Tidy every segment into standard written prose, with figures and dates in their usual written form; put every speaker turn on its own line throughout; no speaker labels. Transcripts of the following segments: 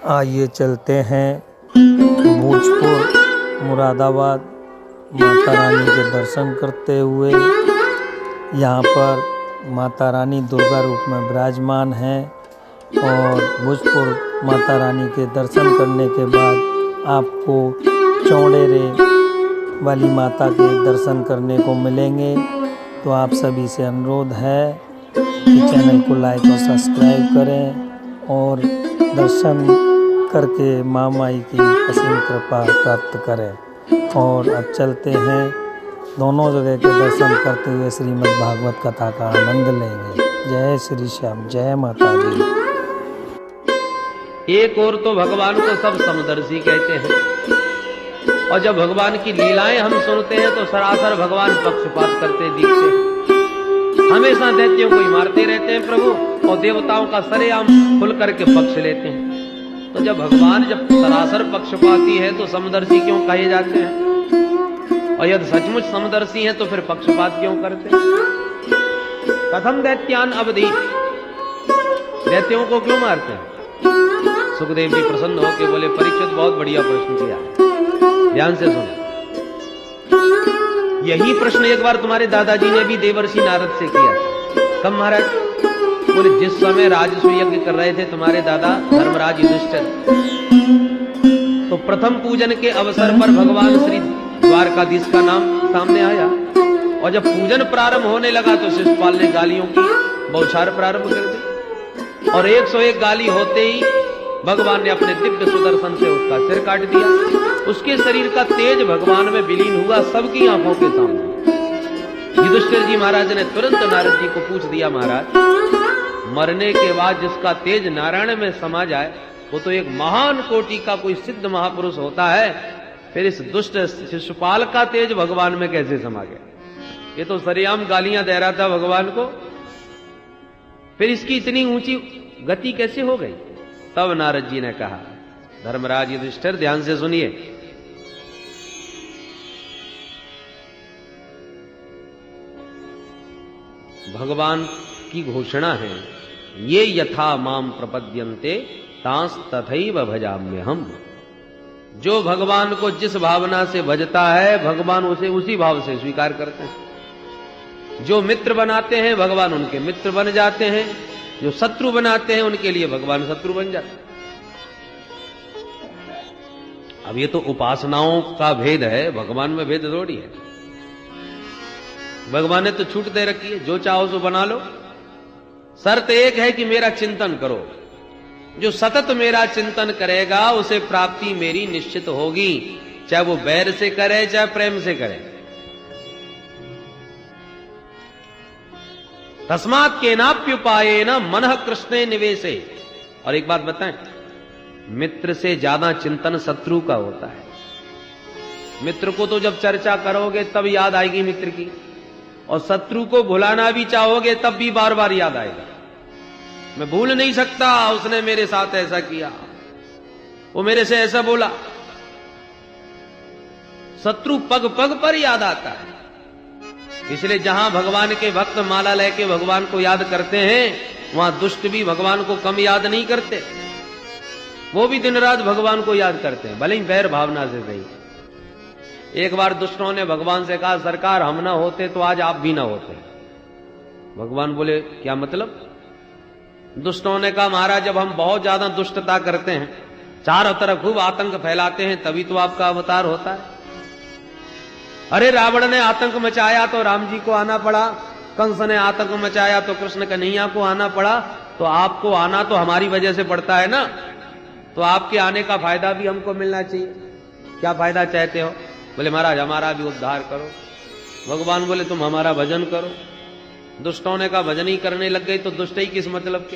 आइए चलते हैं भोजपुर मुरादाबाद माता रानी के दर्शन करते हुए। यहाँ पर माता रानी दुर्गा रूप में विराजमान हैं और भोजपुर माता रानी के दर्शन करने के बाद आपको चौड़ेरे वाली माता के दर्शन करने को मिलेंगे। तो आप सभी से अनुरोध है कि चैनल को लाइक और सब्सक्राइब करें और दर्शन करके माँ माई की असीम कृपा प्राप्त करें। और अब चलते हैं, दोनों जगह के दर्शन करते हुए श्रीमद् भागवत कथा का आनंद लेंगे। जय श्री श्याम, जय माता दी।
एक और तो भगवान को सब समदर्शी कहते हैं और जब भगवान की लीलाएं हम सुनते हैं तो सरासर भगवान पक्षपात करते दिखते हैं। हमेशा दैत्यों को ही मारते रहते हैं प्रभु और देवताओं का सरेआम खुल करके पक्ष लेते हैं। तो जब भगवान जब सरासर पक्षपाती है तो समदर्शी क्यों कहे जाते हैं? और यदि सचमुच समदर्शी हैं तो फिर पक्षपात क्यों करते हैं? कथम दैत्यान अवधि, दैत्यों को क्यों मारते हैं? सुखदेव जी प्रसन्न होकर बोले, परीक्षित बहुत बढ़िया प्रश्न किया, ध्यान से सुनो। यही प्रश्न एक बार तुम्हारे दादाजी ने भी देवर्षि नारद से किया। कब महाराज? बोले, जिस समय राजस्व यज्ञ कर रहे थे तुम्हारे दादा धर्मराज युधिष्ठिर, तो प्रथम पूजन के अवसर पर भगवान श्री द्वारकाधीश का नाम सामने आया और जब पूजन प्रारंभ होने लगा तो शिशुपाल ने गालियों की बौछार प्रारंभ कर दी और 101 गाली होते ही भगवान ने अपने दिव्य सुदर्शन से उसका सिर काट दिया। उसके शरीर का तेज भगवान में विलीन हुआ सबकी आंखों के सामने। युधिष्ठिर जी महाराज ने तुरंत नारद जी को पूछ दिया, महाराज मरने के बाद जिसका तेज नारायण में समा जाए वो तो एक महान कोटि का कोई सिद्ध महापुरुष होता है, फिर इस दुष्ट शिशुपाल का तेज भगवान में कैसे समा गया? ये तो सरेआम गालियां दे रहा था भगवान को, फिर इसकी इतनी ऊंची गति कैसे हो गई? तब नारद जी ने कहा, धर्मराज युधिष्ठिर ध्यान से सुनिए, भगवान की घोषणा है, ये यथा माम प्रपद्यन्ते तांस तथैव भजाम्यहम्। जो भगवान को जिस भावना से भजता है भगवान उसे उसी भाव से स्वीकार करते हैं। जो मित्र बनाते हैं भगवान उनके मित्र बन जाते हैं, जो शत्रु बनाते हैं उनके लिए भगवान शत्रु बन जाते हैं। अब ये तो उपासनाओं का भेद है, भगवान में भेद थोड़ी है। भगवान ने तो छूट दे रखी है, जो चाहो सो बना लो। शर्त एक है कि मेरा चिंतन करो। जो सतत मेरा चिंतन करेगा उसे प्राप्ति मेरी निश्चित होगी, चाहे वो बैर से करे चाहे प्रेम से करे। तस्मात् केनाप्युपायेन मनः कृष्णे निवेशे। और एक बात बताएं, मित्र से ज्यादा चिंतन शत्रु का होता है। मित्र को तो जब चर्चा करोगे तब याद आएगी मित्र की, और शत्रु को भुलाना भी चाहोगे तब भी बार बार याद आएगा। मैं भूल नहीं सकता, उसने मेरे साथ ऐसा किया, वो मेरे से ऐसा बोला। शत्रु पग पग पर याद आता है। इसलिए जहां भगवान के भक्त माला लेके भगवान को याद करते हैं वहां दुष्ट भी भगवान को कम याद नहीं करते, वो भी दिन रात भगवान को याद करते हैं, भले ही बैर भावना से सही। एक बार दुष्टों ने भगवान से कहा, सरकार हम ना होते तो आज आप भी ना होते। भगवान बोले, क्या मतलब? दुष्टों ने कहा, महाराज जब हम बहुत ज्यादा दुष्टता करते हैं, चारों तरफ खूब आतंक फैलाते हैं, तभी तो आपका अवतार होता है। अरे रावण ने आतंक मचाया तो राम जी को आना पड़ा, कंस ने आतंक मचाया तो कृष्ण कन्हैया को आना पड़ा, तो आपको आना तो हमारी वजह से पड़ता है ना, तो आपके आने का फायदा भी हमको मिलना चाहिए। क्या फायदा चाहते हो? बोले, महाराज हमारा भी उद्धार करो। भगवान बोले, तुम हमारा भजन करो। दुष्टों ने कहा, भजन ही करने लग गए तो दुष्ट ही किस मतलब के?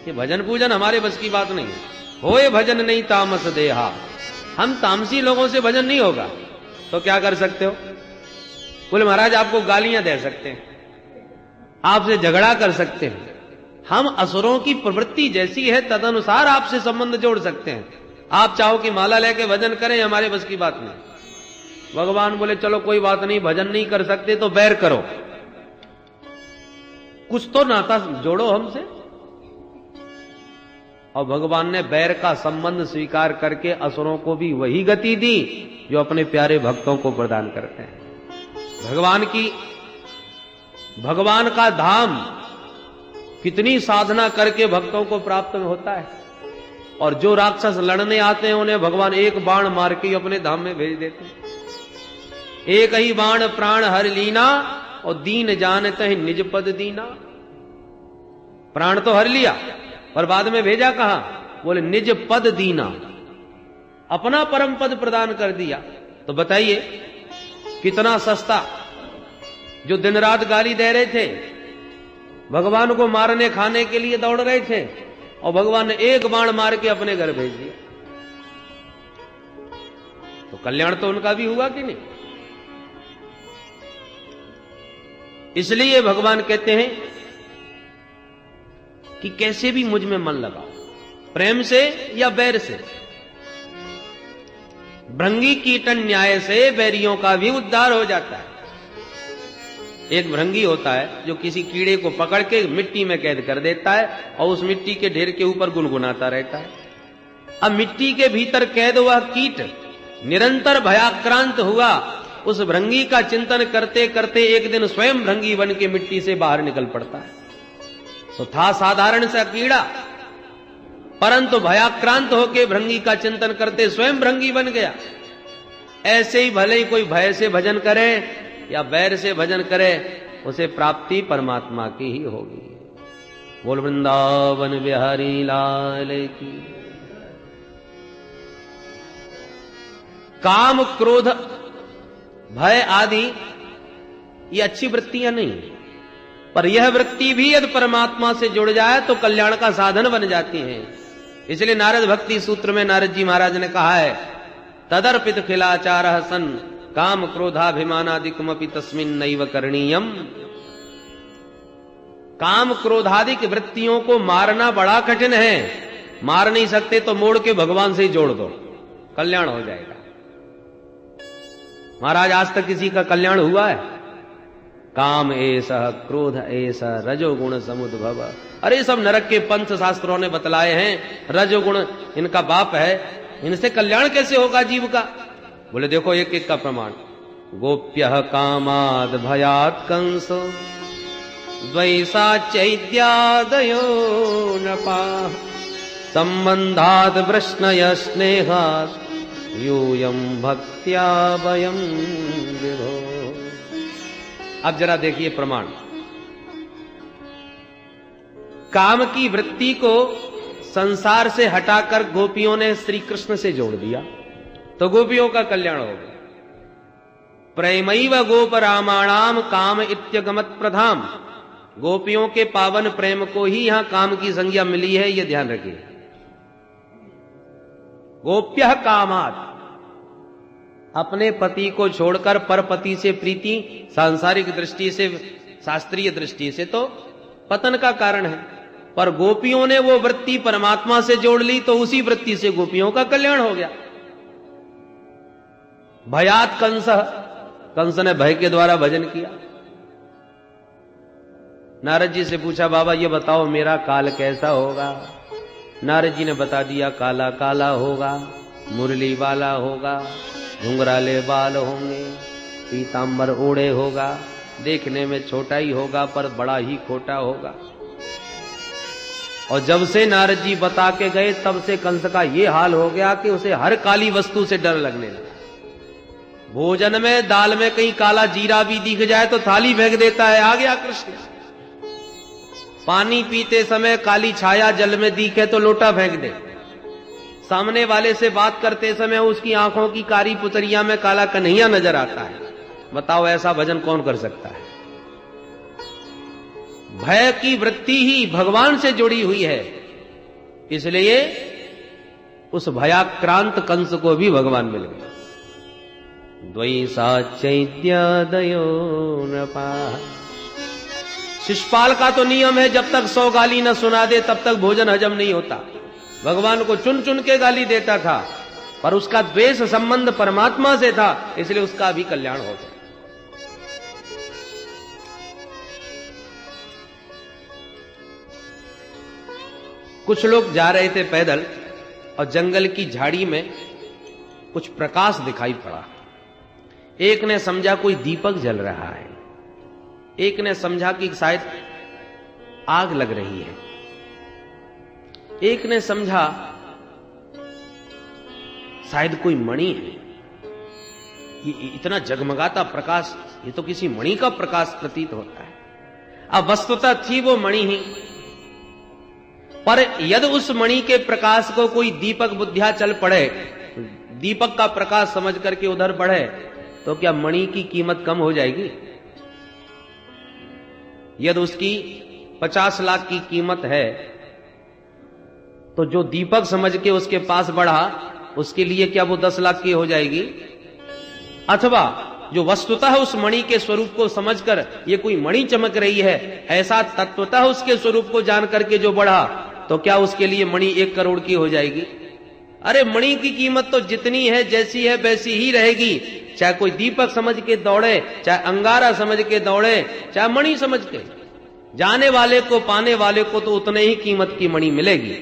ये भजन पूजन हमारे बस की बात नहीं है। होए भजन नहीं तामस देहा, हम तामसी लोगों से भजन नहीं होगा। तो क्या कर सकते हो? बोले, महाराज आपको गालियां दे सकते हैं, आपसे झगड़ा कर सकते हैं, हम असुरों की प्रवृत्ति जैसी है तदनुसार आपसे संबंध जोड़ सकते हैं। आप चाहो कि माला लेके भजन करें, हमारे बस की बात नहीं। भगवान बोले, चलो कोई बात नहीं, भजन नहीं कर सकते तो बैर करो, कुछ तो नाता जोड़ो हमसे। और भगवान ने बैर का संबंध स्वीकार करके असुरों को भी वही गति दी जो अपने प्यारे भक्तों को प्रदान करते हैं। भगवान का धाम कितनी साधना करके भक्तों को प्राप्त होता है, और जो राक्षस लड़ने आते हैं उन्हें भगवान एक बाण मार के अपने धाम में भेज देते हैं। एक ही बाण प्राण हर लीना, और दीन जानते हैं निज पद दीना। प्राण तो हर लिया पर बाद में भेजा कहां? बोले निज पद दीना, अपना परम पद प्रदान कर दिया। तो बताइए कितना सस्ता। जो दिन रात गाली दे रहे थे, भगवान को मारने खाने के लिए दौड़ रहे थे, और भगवान ने एक बाण मार के अपने घर भेज दिया। तो कल्याण तो उनका भी हुआ कि नहीं? इसलिए भगवान कहते हैं कि कैसे भी मुझ में मन लगाओ, प्रेम से या बैर से। भृंगी कीटन न्याय से बैरियों का भी उद्धार हो जाता है। एक भृंगी होता है जो किसी कीड़े को पकड़ के मिट्टी में कैद कर देता है और उस मिट्टी के ढेर के ऊपर गुनगुनाता रहता है। अब मिट्टी के भीतर कैद हुआ कीट निरंतर भयाक्रांत हुआ। उस भृंगी का चिंतन करते करते एक दिन स्वयं भृंगी बन के मिट्टी से बाहर निकल पड़ता है। तो था साधारण सा कीड़ा, परंतु भयाक्रांत होकर भृंगी का चिंतन करते स्वयं भृंगी बन गया। ऐसे ही भले ही कोई भय से भजन करे या बैर से भजन करे, उसे प्राप्ति परमात्मा की ही होगी। बोल वृंदावन बिहारी लाल की। काम क्रोध भय आदि ये अच्छी वृत्तियां नहीं, पर यह वृत्ति भी यदि परमात्मा से जुड़ जाए तो कल्याण का साधन बन जाती है। इसलिए नारद भक्ति सूत्र में नारद जी महाराज ने कहा है, तदर्पित खिलाचारः सन् काम क्रोधाभिमानादिकमपि तस्मिन् नैव करणीयम। काम क्रोधादिक वृत्तियों को मारना बड़ा कठिन है। मार नहीं सकते तो मोड़ के भगवान से ही जोड़ दो, कल्याण हो जाएगा। महाराज आज तक किसी का कल्याण हुआ है? काम ऐसा, क्रोध ऐसा, रजोगुण समुद्भव। अरे सब नरक के पंथ शास्त्रों ने बतलाए हैं, रजोगुण इनका बाप है, इनसे कल्याण कैसे होगा जीव का? बोले देखो एक एक का प्रमाण। गोप्यः कामाद भयात् कंस द्वैसा चैद्यादयो नपाः संबंधात् वृष्णय स्नेहात् यूयं भक्त्या वयं विभो। अब जरा देखिए प्रमाण। काम की वृत्ति को संसार से हटाकर गोपियों ने श्री कृष्ण से जोड़ दिया तो गोपियों का कल्याण हो गया। प्रेमैव गोप रामाणाम काम इत्यगमत प्रधाम। गोपियों के पावन प्रेम को ही यहां काम की संज्ञा मिली है, यह ध्यान रखिए। गोप्यः कामात्, अपने पति को छोड़कर पर पति से प्रीति सांसारिक दृष्टि से, शास्त्रीय दृष्टि से तो पतन का कारण है, पर गोपियों ने वो वृत्ति परमात्मा से जोड़ ली तो उसी वृत्ति से गोपियों का कल्याण हो गया। भयात कंस, कंस ने भय के द्वारा भजन किया। नारद जी से पूछा, बाबा ये बताओ मेरा काल कैसा होगा? नारद जी ने बता दिया, काला काला होगा, मुरली वाला होगा, घुंघराले बाल होंगे, पीतांबर ओढ़े होगा, देखने में छोटा ही होगा पर बड़ा ही खोटा होगा। और जब से नारद जी बता के गए तब से कंस का ये हाल हो गया कि उसे हर काली वस्तु से डर लगने लगा। भोजन में दाल में कहीं काला जीरा भी दिख जाए तो थाली फेंक देता है, आ गया कृष्ण। पानी पीते समय काली छाया जल में दिखे तो लोटा फेंक दे। सामने वाले से बात करते समय उसकी आंखों की कारी पुतरिया में काला कन्हैया नजर आता है। बताओ ऐसा भजन कौन कर सकता है? भय की वृत्ति ही भगवान से जुड़ी हुई है, इसलिए उस भयाक्रांत कंस को भी भगवान मिल गए। द्वैसा चैद्यादयो नपाः। शिषपाल का तो नियम है जब तक 100 गाली न सुना दे तब तक भोजन हजम नहीं होता। भगवान को चुन चुन के गाली देता था, पर उसका द्वेष संबंध परमात्मा से था, इसलिए उसका भी कल्याण हो गया। कुछ लोग जा रहे थे पैदल और जंगल की झाड़ी में कुछ प्रकाश दिखाई पड़ा। एक ने समझा कोई दीपक जल रहा है, एक ने समझा कि शायद आग लग रही है, एक ने समझा शायद कोई मणि है। ये इतना जगमगाता प्रकाश, ये तो किसी मणि का प्रकाश प्रतीत होता है। अब वस्तुतः थी वो मणि ही, पर यदि उस मणि के प्रकाश को कोई दीपक बुद्धिया चल पड़े, दीपक का प्रकाश समझ करके उधर बढ़े, तो क्या मणि की कीमत कम हो जाएगी? यदि उसकी 50 लाख की कीमत है, तो जो दीपक समझ के उसके पास बढ़ा, उसके लिए क्या वो 10 लाख की हो जाएगी? अथवा जो वस्तुतः उस मणि के स्वरूप को समझकर ये कोई मणि चमक रही है, ऐसा तत्वतः उसके स्वरूप को जान करके जो बढ़ा, तो क्या उसके लिए मणि 1 करोड़ की हो जाएगी? अरे मणि की कीमत तो जितनी है, जैसी है वैसी ही रहेगी, चाहे कोई दीपक समझ के दौड़े, चाहे अंगारा समझ के दौड़े, चाहे मणि समझ के। जाने वाले को, पाने वाले को तो उतने ही कीमत की मणि मिलेगी।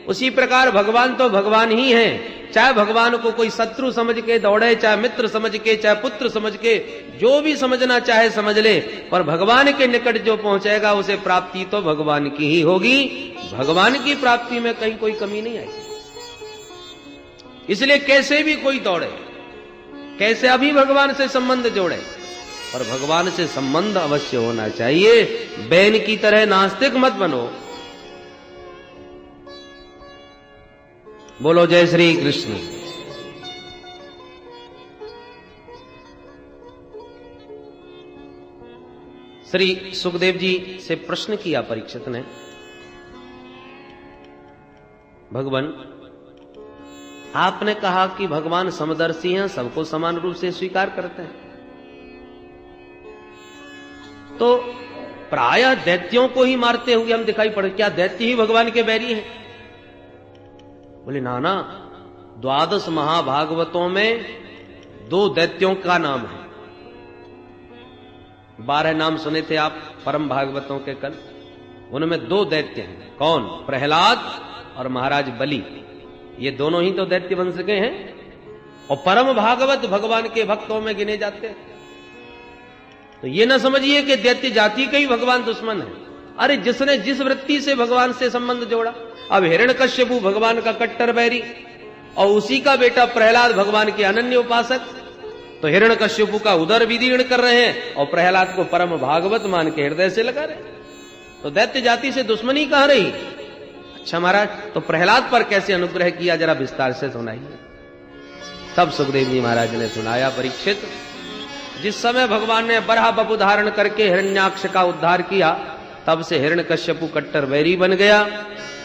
उसी प्रकार भगवान तो भगवान ही हैं, चाहे भगवान को कोई शत्रु समझ के दौड़े, चाहे मित्र समझ के, चाहे पुत्र समझ के, जो भी समझना चाहे समझ ले, पर भगवान के निकट जो पहुंचेगा उसे प्राप्ति तो भगवान की ही होगी। भगवान की प्राप्ति में कहीं कोई कमी नहीं आएगी। इसलिए कैसे भी कोई दौड़े, कैसे अभी भगवान से संबंध जोड़े, पर भगवान से संबंध अवश्य होना चाहिए। बैन की तरह नास्तिक मत बनो। बोलो जय श्री कृष्ण। श्री सुखदेव जी से प्रश्न किया परीक्षित ने, भगवान आपने कहा कि भगवान समदर्शी हैं, सबको समान रूप से स्वीकार करते हैं, तो प्रायः दैत्यों को ही मारते हुए हम दिखाई पड़े, क्या दैत्य ही भगवान के बैरी हैं? बोले नाना, 12 महाभागवतों में 2 दैत्यों का नाम है। 12 नाम सुने थे आप परम भागवतों के कल, उनमें 2 दैत्य हैं। कौन? प्रहलाद और महाराज बलि। ये दोनों ही तो दैत्य वंश के हैं, और परम भागवत भगवान के भक्तों में गिने जाते हैं। तो ये ना समझिए कि दैत्य जाति का ही भगवान दुश्मन है। अरे जिसने जिस वृत्ति से भगवान से संबंध जोड़ा, अब हिरण्यकश्यपु भगवान का कट्टर बैरी और उसी का बेटा प्रहलाद भगवान के अनन्य उपासक, तो हिरण्यकश्यपु का उदर विदीर्ण कर रहे हैं और प्रहलाद को परम भागवत मान के हृदय से लगा रहे, तो दैत्य जाति से दुश्मनी कहां रही? अच्छा महाराज, तो प्रहलाद पर कैसे अनुग्रह किया, जरा विस्तार से सुनाइए। तब सुखदेव जी महाराज ने सुनाया, परीक्षित, जिस समय भगवान ने बराह बपु धारण करके हिरण्याक्ष का उद्धार किया, तब से हिरण्यकश्यपु कट्टर बैरी बन गया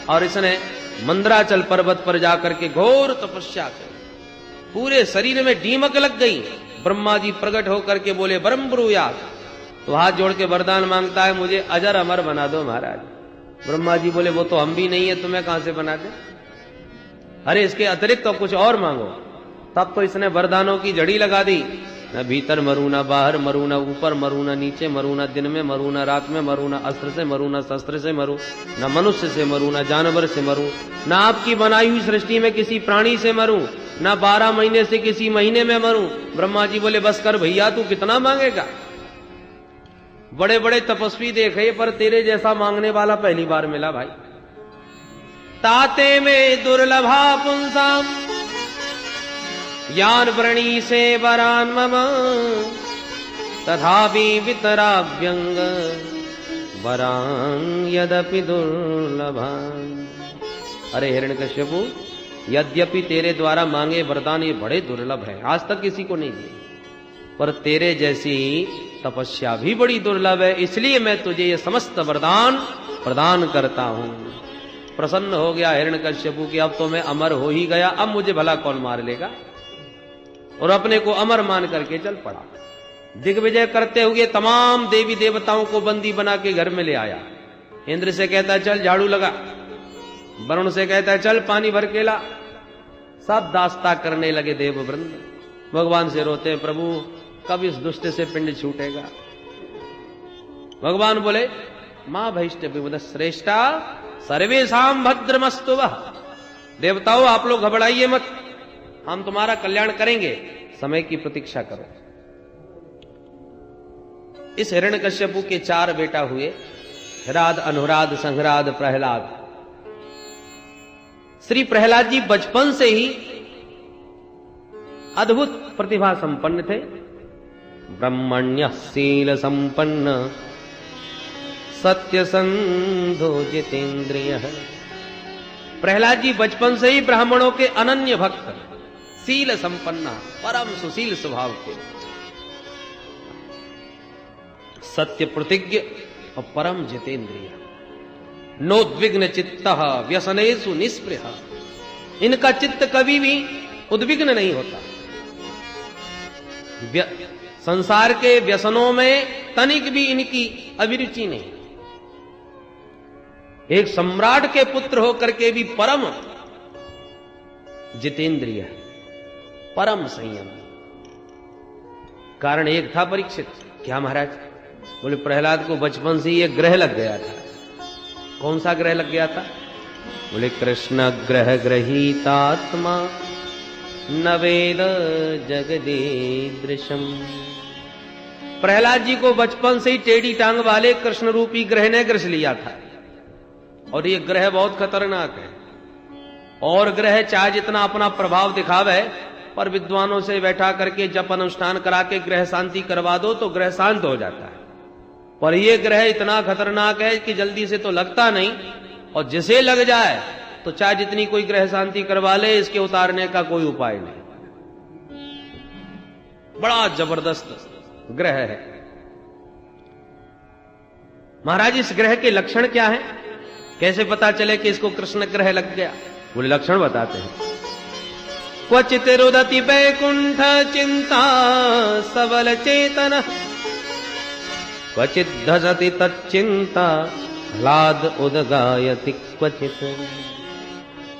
और इसने मंदराचल पर्वत पर जाकर के घोर तपस्या की। पूरे शरीर में दीमक लग गई। ब्रह्मा जी प्रकट होकर के बोले ब्रह्म ब्रूयात, तो हाथ जोड़ के वरदान मांगता है, मुझे अजर अमर बना दो महाराज। ब्रह्मा जी बोले वो तो हम भी नहीं है, तुम्हें कहां से बना दे? अरे इसके अतिरिक्त तो कुछ और मांगो। तब तो इसने वरदानों की जड़ी लगा दी, न भीतर मरू, न बाहर मरू, न ऊपर मरू, न नीचे मरू, न दिन में मरू, न रात में मरू, न अस्त्र से मरू, न शस्त्र से मरू, न मनुष्य से मरू, न जानवर से मरू, न आपकी बनाई हुई सृष्टि में किसी प्राणी से मरू, न 12 महीने से किसी महीने में मरू। ब्रह्मा जी बोले बस कर भैया, तू कितना मांगेगा? बड़े बड़े तपस्वी देखे, पर तेरे जैसा मांगने वाला पहली बार मिला भाई। ताते में दुर्लभा पुंसाम ज्ञान व्रणी से वरान मम तथापि वितराभ्यंग वरान यद्यपि दुर्लभान। अरे हिरण्यकश्यपु, यद्यपि तेरे द्वारा मांगे वरदान ये बड़े दुर्लभ है, आज तक किसी को नहीं दिए, पर तेरे जैसी तपस्या भी बड़ी दुर्लभ है, इसलिए मैं तुझे ये समस्त वरदान प्रदान करता हूं। प्रसन्न हो गया हिरण्यकश्यपु कि अब तो मैं अमर हो ही गया, अब मुझे भला कौन मार लेगा, और अपने को अमर मान करके चल पड़ा। दिग्विजय करते हुए तमाम देवी देवताओं को बंदी बना के घर में ले आया। इंद्र से कहता है चल झाड़ू लगा, वरुण से कहता है चल पानी भर के ला। सब दास्ता करने लगे देववृंद। भगवान से रोते हैं, प्रभु कब इस दुष्ट से पिंड छूटेगा? भगवान बोले मां भैष्ट विबुध श्रेष्ठा, सर्वेषां भद्रमस्तु वः। देवताओं आप लोग घबराइए मत, हम तुम्हारा कल्याण करेंगे, समय की प्रतीक्षा करो। इस हिरण्यकश्यपु के 4 बेटा हुए, हिराद, अनुराद, संघराद, प्रहलाद। श्री प्रहलाद जी बचपन से ही अद्भुत प्रतिभा संपन्न थे। ब्रह्मण्य शील संपन्न सत्यसंधो जितेंद्रिय। प्रहलाद जी बचपन से ही ब्राह्मणों के अनन्य भक्त, शील संपन्न, परम सुशील स्वभाव के, सत्य प्रतिज्ञ और परम जितेंद्रिय। नोद्विग्न चित्तः व्यसनेषु निस्पृह। इनका चित्त कभी भी उद्विग्न नहीं होता, संसार के व्यसनों में तनिक भी इनकी अभिरुचि नहीं। एक सम्राट के पुत्र होकर के भी परम जितेंद्रिय, परम संयम। कारण एक था परीक्षित। क्या महाराज? बोले प्रहलाद को बचपन से ये ग्रह लग गया था। कौन सा ग्रह लग गया था? बोले कृष्ण ग्रह ग्रहीतात्मा न वेद जगदीदृशम। प्रहलाद जी को बचपन से ही टेढ़ी टांग वाले कृष्ण रूपी ग्रह ने ग्रस लिया था। और ये ग्रह बहुत खतरनाक है। और ग्रह चाहे जितना अपना प्रभाव दिखावे, पर विद्वानों से बैठा करके जप अनुष्ठान करा के ग्रह शांति करवा दो तो ग्रह शांत हो जाता है। पर ये ग्रह इतना खतरनाक है कि जल्दी से तो लगता नहीं, और जिसे लग जाए तो चाहे जितनी कोई ग्रह शांति करवा ले, इसके उतारने का कोई उपाय नहीं। बड़ा जबरदस्त ग्रह है। महाराज इस ग्रह के लक्षण क्या है? कैसे पता चले कि इसको कृष्ण ग्रह लग गया? बोले लक्षण बताते हैं। क्वचित रुदति वैकुंठ चिंता सबल चेतन, क्वचित धसति तच्चिंता ह्लाद उदगायति क्वचित।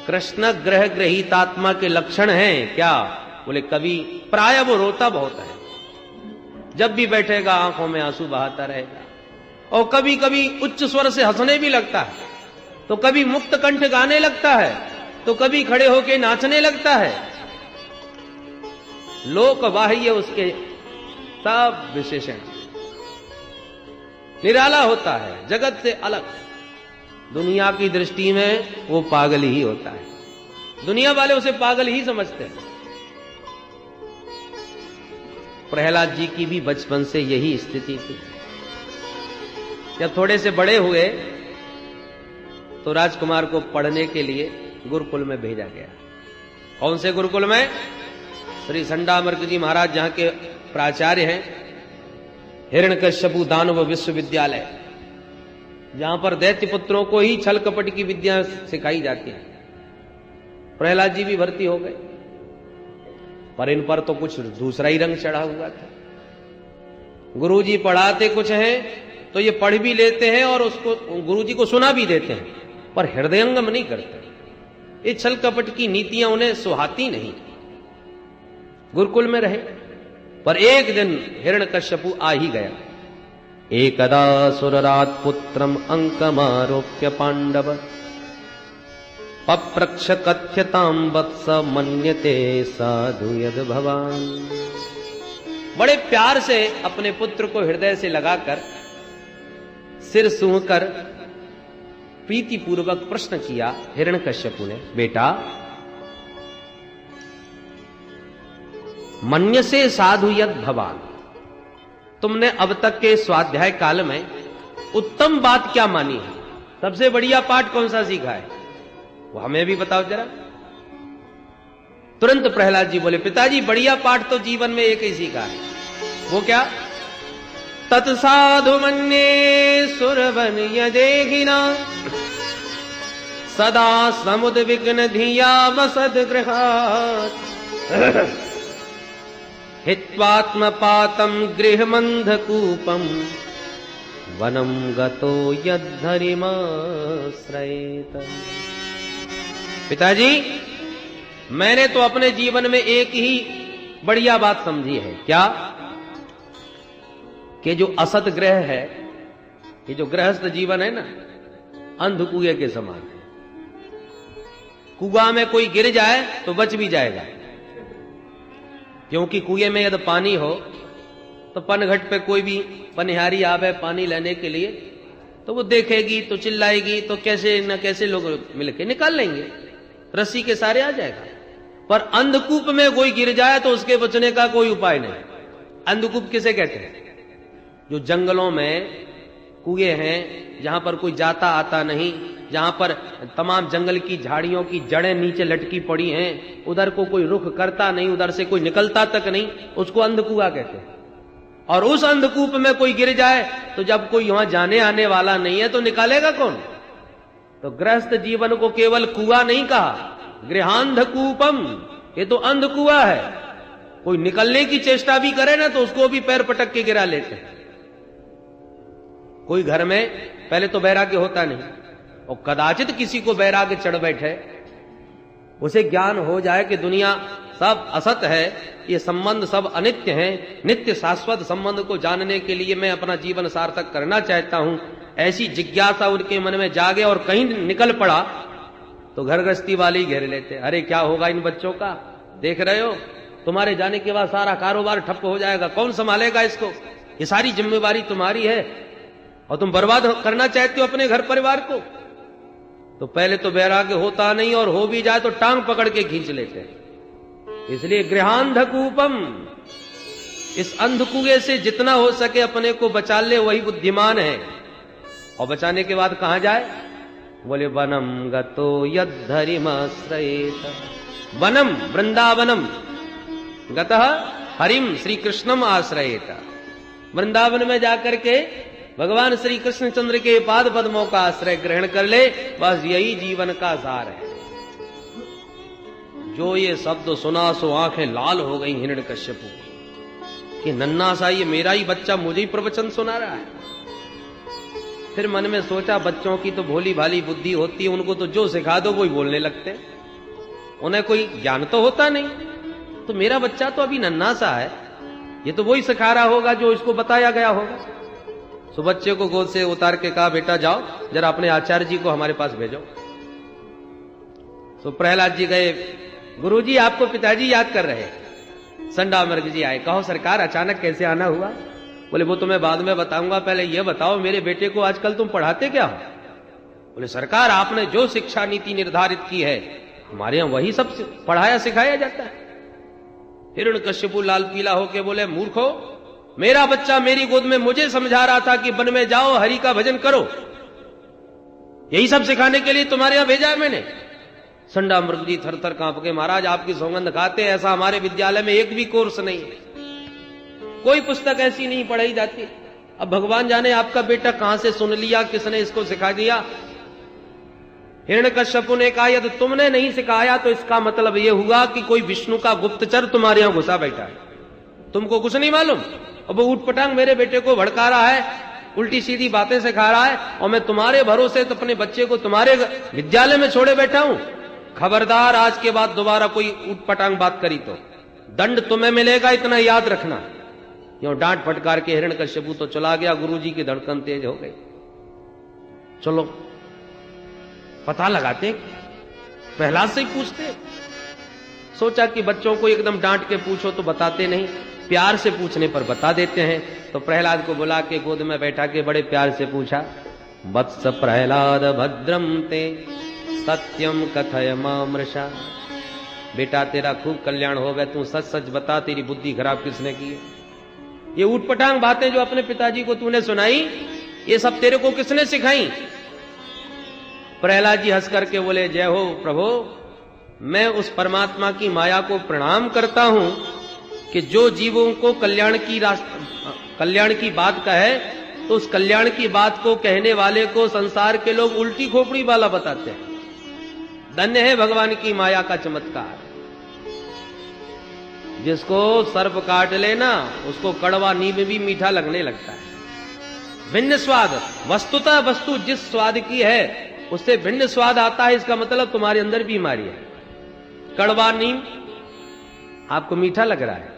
कृष्ण ग्रह ग्रहीतात्मा के लक्षण हैं क्या? बोले कभी प्राय वो रोता बहुत है, जब भी बैठेगा आंखों में आंसू बहाता रहेगा, और कभी कभी उच्च स्वर से हंसने भी लगता है, तो कभी मुक्त कंठ गाने लगता है, तो कभी खड़े होके नाचने लगता है। लोक बाह्य उसके सब विशेषण, निराला होता है, जगत से अलग। दुनिया की दृष्टि में वो पागल ही होता है, दुनिया वाले उसे पागल ही समझते हैं। प्रहलाद जी की भी बचपन से यही स्थिति थी। जब थोड़े से बड़े हुए तो राजकुमार को पढ़ने के लिए गुरुकुल में भेजा गया। कौन से गुरुकुल में? श्री संडामर्क जी महाराज जहां के प्राचार्य हैं, हिरण्यकश्यपु दानव विश्वविद्यालय, जहां पर दैत्य पुत्रों को ही छल कपट की विद्या सिखाई जाती है। प्रहलाद जी भी भर्ती हो गए, पर इन पर तो कुछ दूसरा ही रंग चढ़ा हुआ था। गुरुजी पढ़ाते कुछ हैं तो ये पढ़ भी लेते हैं और उसको गुरुजी को सुना भी देते हैं, पर हृदयंगम नहीं करते। ये छल कपट की नीतियां उन्हें सुहाती नहीं। गुरुकुल में रहे, पर एक दिन हिरण्यकश्यपु आ ही गया। एकदा सुररात पुत्रम अंकमारोप्य पांडव पप्रक्ष कथ्यताम वत्स मन्यते साधु यद भवान। बड़े प्यार से अपने पुत्र को हृदय से लगाकर सिर सूंघकर प्रीति पूर्वक प्रश्न किया हिरण्यकश्यपु ने, बेटा मन्य से साधु यद भवान, तुमने अब तक के स्वाध्याय काल में उत्तम बात क्या मानी है? सबसे बढ़िया पाठ कौन सा सीखा है? वो हमें भी बताओ जरा। तुरंत प्रहलाद जी बोले, पिताजी बढ़िया पाठ तो जीवन में एक ही सीखा है। वो क्या? तत्साधु मन्ये सुरवन यदेहिना सदा समुद्विग्न धिया वसद गृहात् हित्वात्मपातं गृहमन्धकूपं वनं गतो यद्धरिमाश्रयेत। पिताजी मैंने तो अपने जीवन में एक ही बढ़िया बात समझी है। क्या? कि जो असत ग्रह है, ये जो गृहस्थ जीवन है ना, अंध कुएं के समान है। कुआं में कोई गिर जाए तो बच भी जाएगा, क्योंकि कुएं में यदि पानी हो तो पनघट पे कोई भी पनिहारी आवे पानी लेने के लिए तो वो देखेगी तो चिल्लाएगी तो कैसे न कैसे लोग मिलके निकाल लेंगे, रस्सी के सारे आ जाएगा। पर अंधकूप में कोई गिर जाए तो उसके बचने का कोई उपाय नहीं। अंधकूप किसे कहते हैं? जो जंगलों में कुएं हैं, जहां पर कोई जाता आता नहीं, जहां पर तमाम जंगल की झाड़ियों की जड़ें नीचे लटकी पड़ी हैं, उधर को कोई रुख करता नहीं, उधर से कोई निकलता तक नहीं, उसको अंधकुआ कहते हैं। और उस अंधकूप में कोई गिर जाए तो जब कोई वहां जाने आने वाला नहीं है तो निकालेगा कौन? तो गृहस्थ जीवन को केवल कुआ नहीं कहा, गृहांधकूपम, ये तो अंधकुआ है। कोई निकलने की चेष्टा भी करे ना तो उसको भी पैर पटक के गिरा लेते हैं। कोई घर में पहले तो वैराग्य होता नहीं, और कदाचित किसी को वैराग्य चढ़ बैठे, उसे ज्ञान हो जाए कि दुनिया सब असत है, ये संबंध सब अनित्य हैं, नित्य शाश्वत संबंध को जानने के लिए मैं अपना जीवन सार्थक करना चाहता हूं, ऐसी जिज्ञासा उनके मन में जागे और कहीं निकल पड़ा तो घर गृहस्थी वाले ही घेर लेते। अरे क्या होगा इन बच्चों का, देख रहे हो तुम्हारे जाने के बाद सारा कारोबार ठप्प हो जाएगा, कौन संभालेगा इसको, ये सारी जिम्मेवारी तुम्हारी है और तुम बर्बाद करना चाहते हो अपने घर परिवार को। तो पहले तो वैराग्य होता नहीं, और हो भी जाए तो टांग पकड़ के खींच लेते हैं। इसलिए गृहांधकूपम, इस अंधकुएं से जितना हो सके अपने को बचा ले वही बुद्धिमान है। और बचाने के बाद कहां जाए? बोले वनम गतो यद्धरिमाश्रयेत, वनम वृंदावनम गतः हरिम श्री कृष्णम आश्रयेत, वृंदावन में जाकर के भगवान श्री कृष्ण चंद्र के पाद पद्मों का आश्रय ग्रहण कर ले, बस यही जीवन का सार है। जो ये शब्द सुना सो आंखें लाल हो गई हिरण्यकश्यपु कि नन्ना सा ये मेरा ही बच्चा मुझे ही प्रवचन सुना रहा है। फिर मन में सोचा बच्चों की तो भोली भाली बुद्धि होती है, उनको तो जो सिखा दो वही बोलने लगते, उन्हें कोई ज्ञान तो होता नहीं। तो मेरा बच्चा तो अभी नन्ना सा है, ये तो वही सिखा रहा होगा जो इसको बताया गया होगा। सो बच्चे को गोद से उतार के कहा बेटा जाओ जरा अपने आचार्य जी को हमारे पास भेजो। तो प्रहलाद जी गए, गुरुजी आपको पिताजी याद कर रहे। संडामर्ग जी आए, कहो सरकार अचानक कैसे आना हुआ? बोले वो तो मैं बाद में बताऊंगा, पहले ये बताओ मेरे बेटे को आजकल तुम पढ़ाते क्या हो? बोले सरकार आपने जो शिक्षा नीति निर्धारित की है हमारे यहां वही सब पढ़ाया सिखाया जाता है। हिरण्यकश्यपु लाल पीला होके बोले मूर्खो, मेरा बच्चा मेरी गोद में मुझे समझा रहा था कि वन में जाओ हरि का भजन करो, यही सब सिखाने के लिए तुम्हारे यहां भेजा है मैंने। संडामृग जी थर थर कांप के, महाराज आपकी सौगंध खाते, ऐसा हमारे विद्यालय में एक भी कोर्स नहीं है, कोई पुस्तक ऐसी नहीं पढ़ाई जाती। अब भगवान जाने आपका बेटा कहां से सुन लिया, किसने इसको सिखा दिया। हिरण्यकश्यपु ने कहा यदि तुमने नहीं सिखाया तो इसका मतलब यह हुआ कि कोई विष्णु का गुप्तचर तुम्हारे यहां घुसा बैठा है, तुमको कुछ नहीं मालूम। अब वो उठपटांग मेरे बेटे को भड़का रहा है, उल्टी सीधी बातें सिखा रहा है, और मैं तुम्हारे भरोसे तो अपने बच्चे को तुम्हारे विद्यालय में छोड़े बैठा हूं। खबरदार आज के बाद दोबारा कोई उठपटांग बात करी तो दंड तुम्हें मिलेगा, इतना याद रखना। यूं डांट फटकार के हिरण्यकश्यपु तो चला गया। गुरुजी की धड़कन तेज हो गई। चलो पता लगाते, प्रहलाद से ही पूछते। सोचा कि बच्चों को एकदम डांट के पूछो तो बताते नहीं, प्यार से पूछने पर बता देते हैं। तो प्रहलाद को बुला के गोद में बैठा के बड़े प्यार से पूछा, वत्स प्रहलाद भद्रम ते सत्यम कथय मामृषा, बेटा तेरा खूब कल्याण हो गया, तू सच सच बता तेरी बुद्धि खराब किसने की है? ये ऊटपटांग बातें जो अपने पिताजी को तूने सुनाई, ये सब तेरे को किसने सिखाई? प्रहलाद जी हंस करके बोले, जय हो प्रभु, मैं उस परमात्मा की माया को प्रणाम करता हूं कि जो जीवों को कल्याण की बात कहे तो उस कल्याण की बात को कहने वाले को संसार के लोग उल्टी खोपड़ी वाला बताते हैं। धन्य है भगवान की माया का चमत्कार। जिसको सर्प काट लेना उसको कड़वा नीम भी मीठा लगने लगता है। भिन्न स्वाद, वस्तुतः वस्तु जिस स्वाद की है उससे भिन्न स्वाद आता है, इसका मतलब तुम्हारे अंदर बीमारी है। कड़वा नीम आपको मीठा लग रहा है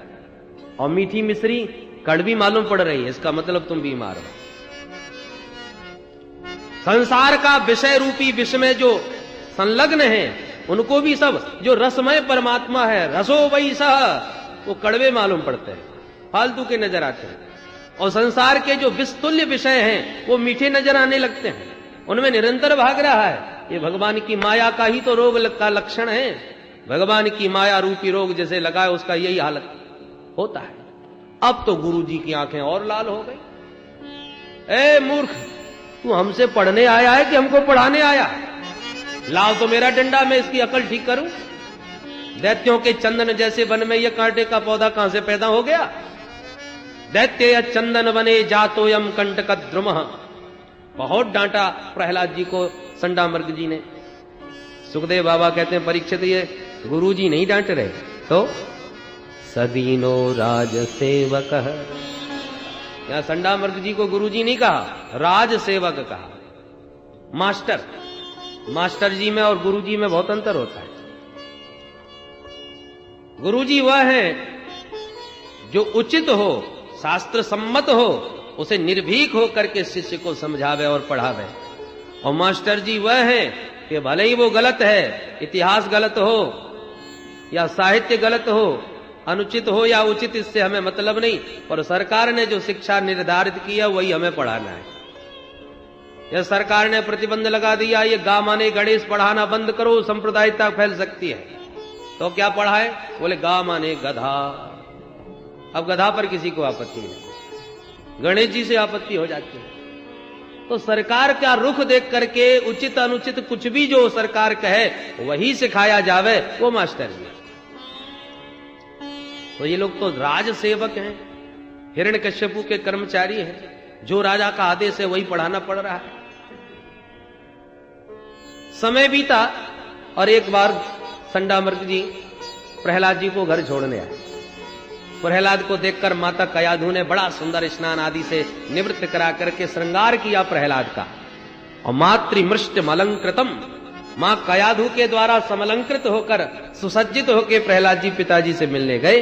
और मीठी मिश्री कड़वी मालूम पड़ रही है, इसका मतलब तुम बीमार हो। संसार का विषय रूपी विष में जो संलग्न है उनको भी सब जो रसमय परमात्मा है रसो वही सह वो कड़वे मालूम पड़ते हैं, फालतू के नजर आते हैं। और संसार के जो विस्तुल्य विषय हैं वो मीठे नजर आने लगते हैं, उनमें निरंतर भाग रहा है। ये भगवान की माया का ही तो रोग का लक्षण है। भगवान की माया रूपी रोग जैसे लगा है उसका यही हालत होता है। अब तो गुरु जी की आंखें और लाल हो गई। ए मूर्ख, तू हमसे पढ़ने आया है कि हमको पढ़ाने आया? लाओ तो मेरा डंडा, मैं इसकी अकल ठीक करूं। दैत्यों के चंदन जैसे वन में यह कांटे का पौधा कहां से पैदा हो गया? दैत्य चंदन बने जातोयम कंटकद्रुम। बहुत डांटा प्रहलाद जी को संडामर्ग जी ने। सुखदेव बाबा कहते हैं परीक्षित ये गुरु जी नहीं डांट रहे तो सदीनो राज सेवक। यहां संडामर्ग जी को गुरु जी नहीं कहा, राज सेवक कहा। मास्टर, मास्टर जी में और गुरु जी में बहुत अंतर होता है। गुरु जी वह है जो उचित हो, शास्त्र सम्मत हो, उसे निर्भीक हो करके शिष्य को समझावे और पढ़ावे। और मास्टर जी वह है कि भले ही वो गलत है, इतिहास गलत हो या साहित्य गलत हो, अनुचित हो या उचित, इससे हमें मतलब नहीं, पर सरकार ने जो शिक्षा निर्धारित किया वही हमें पढ़ाना है। यह सरकार ने प्रतिबंध लगा दिया ये गा माने गणेश पढ़ाना बंद करो, सांप्रदायिकता फैल सकती है, तो क्या पढ़ाए? बोले गा माने गधा। अब गधा पर किसी को आपत्ति नहीं, गणेश जी से आपत्ति हो जाती है। तो सरकार का रुख देख करके उचित अनुचित कुछ भी जो सरकार कहे वही सिखाया जावे, वो मास्टर जी। तो ये लोग तो राज सेवक हैं, हिरण्यकश्यपु के कर्मचारी हैं, जो राजा का आदेश है वही पढ़ाना पड़ रहा है। समय बीता और एक बार संडामर्ग जी प्रहलाद जी को घर छोड़ने आए। प्रहलाद को देखकर माता कयाधु ने बड़ा सुंदर स्नान आदि से निवृत्त करा करके श्रृंगार किया प्रहलाद का। और मातृमृष्ट अलंकृतम, मां कयाधु के द्वारा समलंकृत होकर सुसज्जित होकर प्रहलाद जी पिताजी से मिलने गए।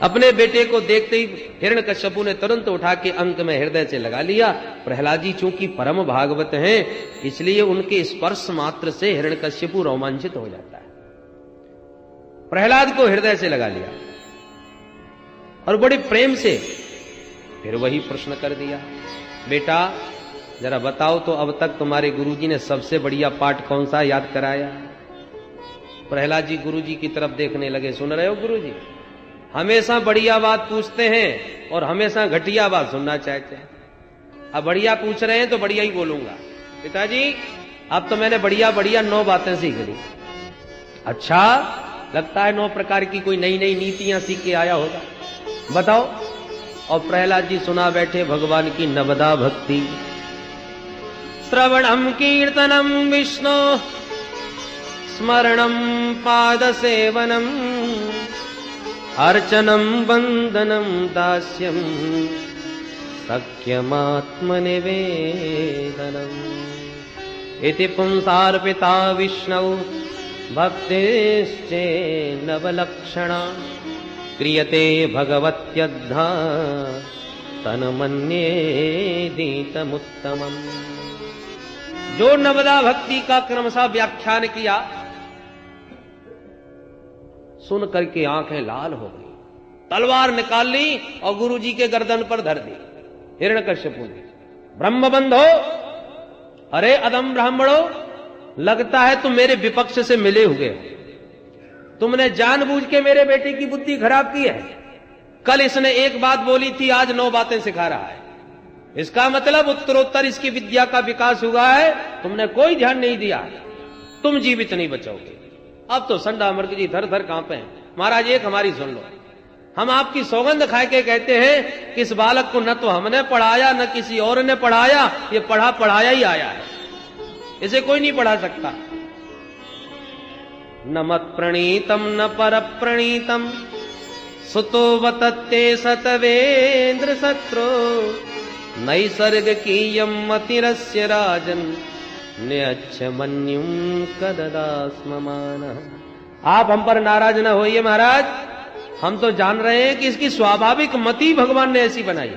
अपने बेटे को देखते ही हिरण्यकश्यपु ने तुरंत उठा के अंक में हृदय से लगा लिया। प्रहलाद जी चूंकि परम भागवत हैं, इसलिए उनके स्पर्श मात्र से हिरण्यकश्यपु रोमांचित हो जाता है। प्रहलाद को हृदय से लगा लिया और बड़े प्रेम से फिर वही प्रश्न कर दिया, बेटा जरा बताओ तो अब तक तुम्हारे गुरुजी ने सबसे बढ़िया पाठ कौन सा याद कराया? प्रहलाद जी गुरुजी की तरफ देखने लगे। सुन रहे हो गुरुजी, हमेशा बढ़िया बात पूछते हैं और हमेशा घटिया बात सुनना चाहते हैं। अब बढ़िया पूछ रहे हैं तो बढ़िया ही बोलूंगा। पिताजी अब तो मैंने बढ़िया बढ़िया 9 बातें सीख ली। अच्छा, लगता है 9 प्रकार की कोई नई नई नीतियां सीख के आया होगा, बताओ। और प्रहलाद जी सुना बैठे भगवान की नवदा भक्ति। श्रवणम कीर्तनम विष्णु स्मरणम पाद सेवनम अर्चनम वंदनम दास्यम सख्यमात्मनिवेदनम इति पुंसार्पिता विष्णु भक्तिश्चे नवलक्षणा क्रियते भगवत्यद्धा तन्मन्येदितमुत्तमम्। जो नवदा भक्ति का क्रमशः व्याख्यान किया, सुन करके आंखें लाल हो गई, तलवार निकाल ली और गुरुजी के गर्दन पर धर दी हिरण्यकश्यपु ने। ब्रह्म बंधो, अरे अदम ब्राह्मणो, लगता है तुम मेरे विपक्ष से मिले हुए हो। तुमने जानबूझ के मेरे बेटे की बुद्धि खराब की है। कल इसने एक बात बोली थी, आज 9 बातें सिखा रहा है। इसका मतलब उत्तरोत्तर इसकी विद्या का विकास हुआ है, तुमने कोई ध्यान नहीं दिया, तुम जीवित नहीं बचोगे। अब तो संडामर्ग जी थर थर कांपे हैं। महाराज एक हमारी सुन लो, हम आपकी सौगंध खा के कहते हैं कि इस बालक को न तो हमने पढ़ाया न किसी और ने पढ़ाया, ये पढ़ाया ही आया है, इसे कोई नहीं पढ़ा सकता। न मत प्रणीतम न पर प्रणीतम सुतो वतत्ते सतवेन्द्र सत्रो नैसर्ग कीयम मतिरस्य राजन न्यच्छमन्युम कददास्ममान। आप हम पर नाराज न होइए महाराज, हम तो जान रहे हैं कि इसकी स्वाभाविक मति भगवान ने ऐसी बनाई,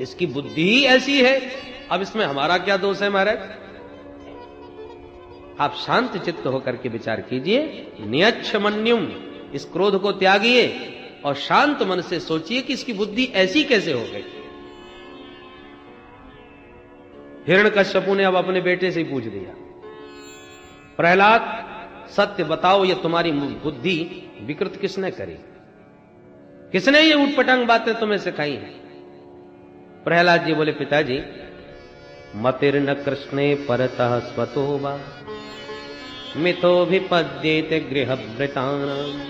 इसकी बुद्धि ही ऐसी है अब इसमें हमारा क्या दोष है महाराज? आप शांत चित्त होकर के विचार कीजिए, नियच्छमन्युम, इस क्रोध को त्यागिए और शांत मन से सोचिए कि इसकी बुद्धि ऐसी कैसे हो गई। हिरण्यकश्यपु ने अब अपने बेटे से ही पूछ दिया, प्रहलाद सत्य बताओ, ये तुम्हारी बुद्धि विकृत किसने करी? किसने ये ऊटपटांग बातें तुम्हें सिखाई हैं? प्रहलाद जी बोले, पिताजी मतिर्न कृष्णे परतः स्वतो वा मितो विपद्येते गृहव्रतानाम।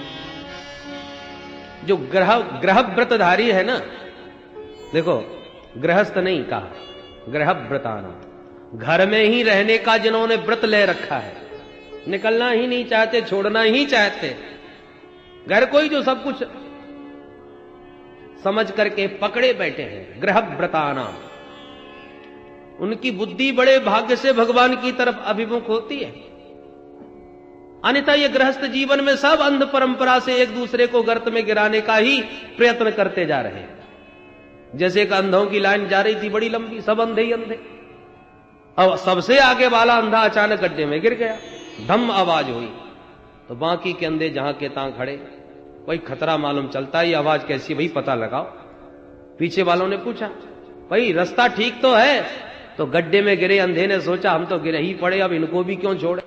जो ग्रहव्रतधारी है ना, देखो गृहस्थ नहीं कहा, गृहव्रतानाम, घर में ही रहने का जिन्होंने व्रत ले रखा है, निकलना ही नहीं चाहते, छोड़ना ही चाहते, घर को ही जो सब कुछ समझ करके पकड़े बैठे हैं, गृहव्रतानाम, उनकी बुद्धि बड़े भाग्य से भगवान की तरफ अभिमुख होती है। अन्यथा ये गृहस्थ जीवन में सब अंध परंपरा से एक दूसरे को गर्त में गिराने का ही प्रयत्न करते जा रहे हैं। जैसे एक अंधों की लाइन जा रही थी बड़ी लंबी, सब अंधे ही अंधे, अब सबसे आगे वाला अंधा अचानक गड्ढे में गिर गया, धम आवाज हुई, तो बाकी के अंधे जहां के तहां खड़े, कोई खतरा मालूम चलता है, ये आवाज कैसी भाई पता लगाओ। पीछे वालों ने पूछा, भाई रास्ता ठीक तो है? तो गड्ढे में गिरे अंधे ने सोचा हम तो गिरे ही पड़े, अब इनको भी क्यों छोड़े।